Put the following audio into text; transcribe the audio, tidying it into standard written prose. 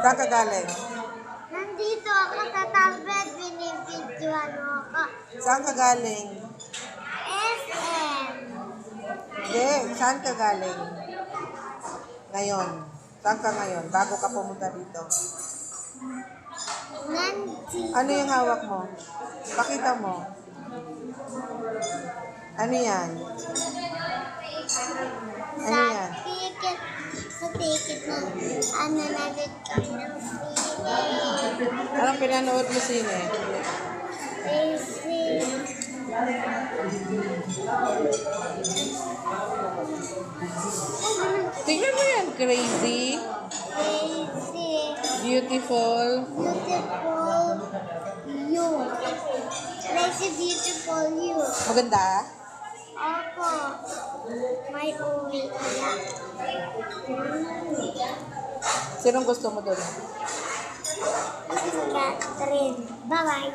Saan ka galing? Nandito ako sa tablet, binibidyoan mo ako. Saan ka galing? SM. Hindi, saan ka galing? Ngayon. Saan ka ngayon? Bago ka pumunta dito. Nandito. Ano yung hawak mo? Pakita mo. Ano yan? Ano yan? Sa ticket na, nanood kami ng sine. Anong pinanood mo sine? Crazy. Tingnan mo yan. Crazy. Crazy. Beautiful. Beautiful you. Crazy beautiful you. Maganda? Ako. May uwi kaya. Sinong gusto mo doon? Si Catherine. Bye-bye.